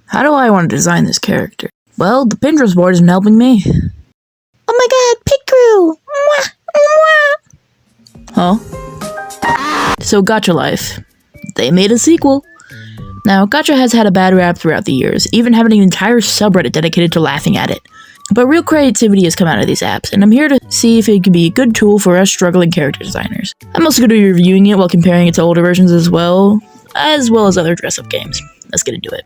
How do I want to design this character? Well, the Pinterest board isn't helping me. Oh my god, Picrew! Mwah, mwah. Huh? So Gacha Life. They made a sequel. Now, Gacha has had a bad rap throughout the years, even having an entire subreddit dedicated to laughing at it. But real creativity has come out of these apps, and I'm here to see if it could be a good tool for us struggling character designers. I'm also going to be reviewing it while comparing it to older versions as well as other dress-up games. Let's get into it.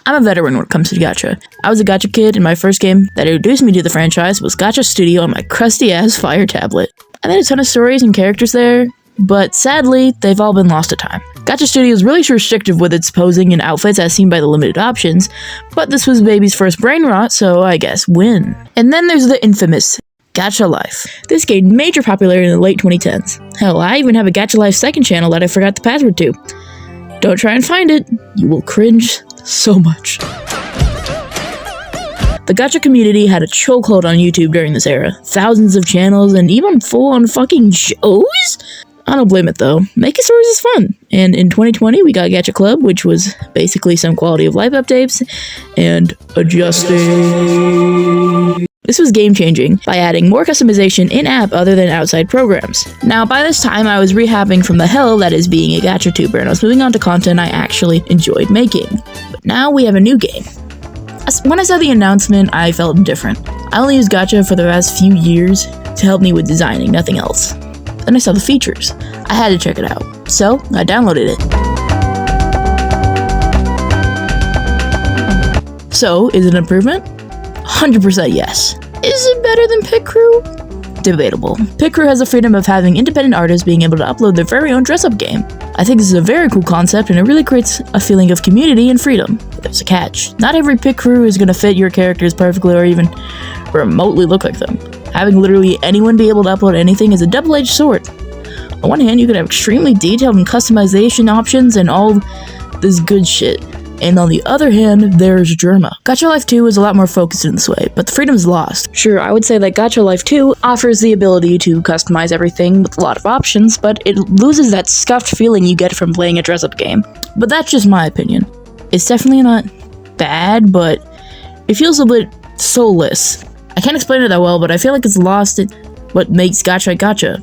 I'm a veteran when it comes to Gacha. I was a Gacha kid, and my first game that introduced me to the franchise was Gacha Studio on my crusty-ass Fire tablet. I made a ton of stories and characters there, but sadly, they've all been lost to time. Gacha Studio is really restrictive with its posing and outfits as seen by the limited options, but this was baby's first brain rot, so I guess win. And then there's the infamous Gacha Life. This gained major popularity in the late 2010s. Hell, I even have a Gacha Life second channel that I forgot the password to. Don't try and find it, you will cringe so much. The Gacha community had a chokehold on YouTube during this era. Thousands of channels and even full-on fucking shows? I don't blame it though. Making stories is fun. And in 2020, we got Gacha Club, which was basically some quality of life updates and adjusting. This was game-changing by adding more customization in-app other than outside programs. Now, by this time, I was rehabbing from the hell that is being a Gacha tuber, and I was moving on to content I actually enjoyed making. But now we have a new game. When I saw the announcement, I felt different. I only used Gacha for the past few years to help me with designing, nothing else. Then I saw the features. I had to check it out, so I downloaded it. So, is it an improvement? 100% yes. Is it better than Picrew? Debatable. Picrew has the freedom of having independent artists being able to upload their very own dress-up game. I think this is a very cool concept and it really creates a feeling of community and freedom. But there's a catch. Not every Picrew is going to fit your characters perfectly or even remotely look like them. Having literally anyone be able to upload anything is a double-edged sword. On one hand, you could have extremely detailed and customization options and all this good shit. And on the other hand, there's Germa. Gacha Life 2 is a lot more focused in this way, but the freedom is lost. Sure, I would say that Gacha Life 2 offers the ability to customize everything with a lot of options, but it loses that scuffed feeling you get from playing a dress-up game. But that's just my opinion. It's definitely not bad, but it feels a bit soulless. I can't explain it that well, but I feel like it's lost in what makes Gacha Gacha.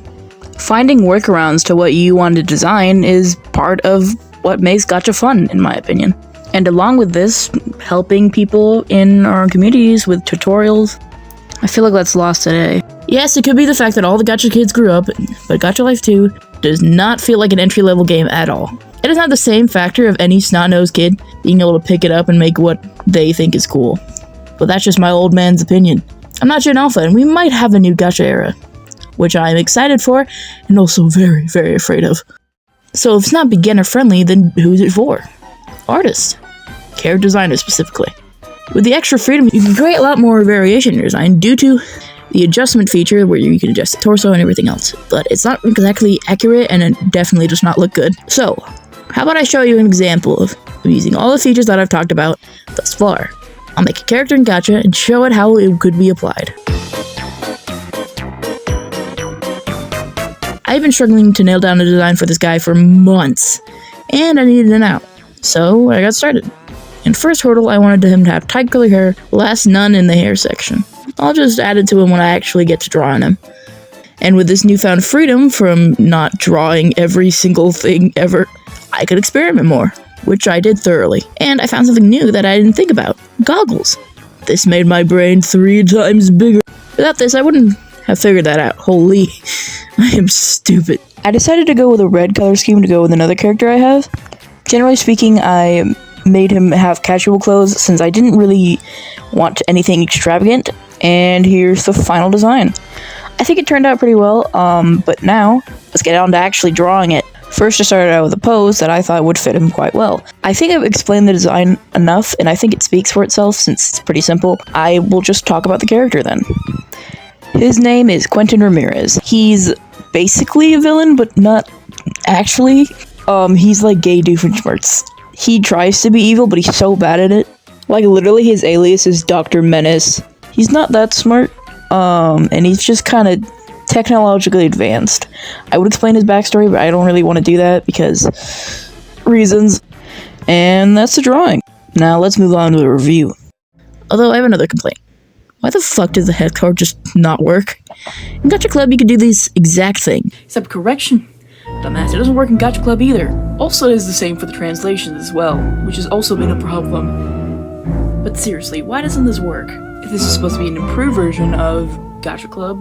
Finding workarounds to what you want to design is part of what makes Gacha fun, in my opinion. And along with this, helping people in our communities with tutorials, I feel like that's lost today. Yes, it could be the fact that all the Gacha kids grew up, but Gacha Life 2 does not feel like an entry-level game at all. It doesn't have the same factor of any snot-nosed kid being able to pick it up and make what they think is cool. But that's just my old man's opinion. I'm not Gen Alpha, and we might have a new Gacha era, which I'm excited for, and also very, very afraid of. So if it's not beginner-friendly, then who's it for? Artists. Character designers specifically. With the extra freedom, you can create a lot more variation in your design due to the adjustment feature where you can adjust the torso and everything else. But it's not exactly accurate and it definitely does not look good. So, how about I show you an example of using all the features that I've talked about thus far. I'll make a character in Gacha and show it how it could be applied. I've been struggling to nail down a design for this guy for months, and I needed an out. So, I got started. In first hurdle, I wanted him to have tight curly hair, last none in the hair section. I'll just add it to him when I actually get to draw on him. And with this newfound freedom from not drawing every single thing ever, I could experiment more, which I did thoroughly. And I found something new that I didn't think about. Goggles. This made my brain 3 times bigger. Without this, I wouldn't have figured that out. Holy, I am stupid. I decided to go with a red color scheme to go with another character I have. Generally speaking, I made him have casual clothes since I didn't really want anything extravagant, and here's the final design. I think it turned out pretty well, but now, let's get on to actually drawing it. First, I started out with a pose that I thought would fit him quite well. I think I've explained the design enough, and I think it speaks for itself since it's pretty simple. I will just talk about the character then. His name is Quentin Ramirez. He's basically a villain, but not Actually, he's like gay Doofenshmirtz. He tries to be evil, but he's so bad at it. Like, literally, his alias is Dr. Menace. He's not that smart, and he's just kind of technologically advanced. I would explain his backstory, but I don't really want to do that because reasons. And that's the drawing. Now, let's move on to the review. Although, I have another complaint. Why the fuck does the head card just not work? In Gacha Club, you can do this exact thing. Except correction. Dumbass, it doesn't work in Gacha Club either. Also, it is the same for the translations as well, which has also been a problem. But seriously, why doesn't this work? If this is supposed to be an improved version of Gacha Club,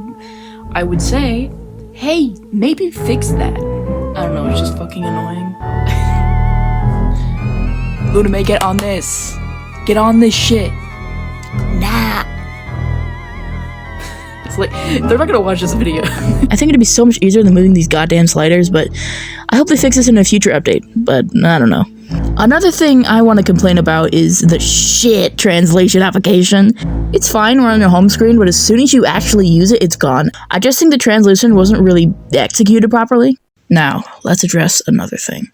I would say, hey, maybe fix that. I don't know, it's just fucking annoying. Luname, get on this. Get on this shit. Nah. It's like, they're not gonna watch this video. I think it'd be so much easier than moving these goddamn sliders, but I hope they fix this in a future update, but I don't know. Another thing I want to complain about is the shit translation application. It's fine when on your home screen, but as soon as you actually use it, it's gone. I just think the translation wasn't really executed properly. Now, let's address another thing.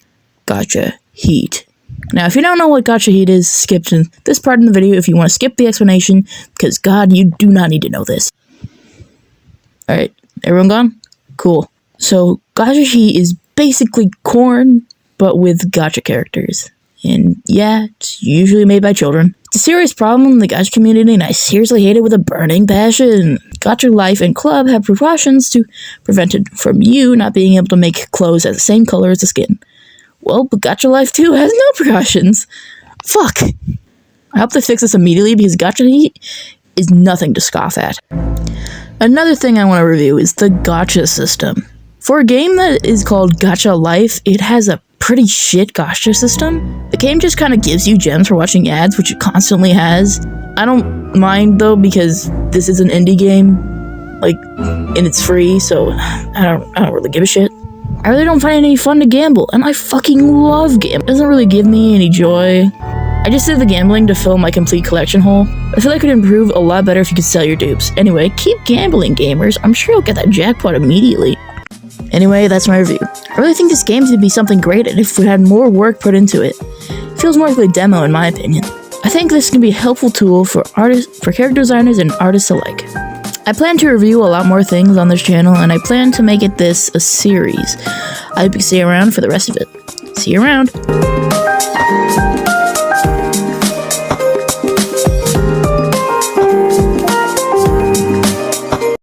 Gacha Heat. Now, if you don't know what Gacha Heat is, skip to this part in the video if you want to skip the explanation, because God, you do not need to know this. Alright, everyone gone? Cool. So, Gacha Heat is basically corn, but with gacha characters. And yeah, it's usually made by children. It's a serious problem in the gacha community, and I seriously hate it with a burning passion. Gacha Life and Club have precautions to prevent it from you not being able to make clothes as the same color as the skin. Well, but Gacha Life 2 has no precautions. Fuck. I hope they fix this immediately because Gacha Heat is nothing to scoff at. Another thing I want to review is the gacha system. For a game that is called Gacha Life, it has a pretty shit gacha system. The game just kind of gives you gems for watching ads, which it constantly has. I don't mind though, because this is an indie game, like, and it's free, so I don't really give a shit. I really don't find any fun to gamble, and I fucking love gambling. It doesn't really give me any joy. I just did the gambling to fill my complete collection hole. I feel like it could improve a lot better if you could sell your dupes. Anyway, keep gambling, gamers. I'm sure you'll get that jackpot immediately. Anyway, that's my review. I really think this game would be something great if we had more work put into it. It feels more like a demo in my opinion. I think this can be a helpful tool for character designers and artists alike. I plan to review a lot more things on this channel, and I plan to make this a series. I hope you stay around for the rest of it. See you around!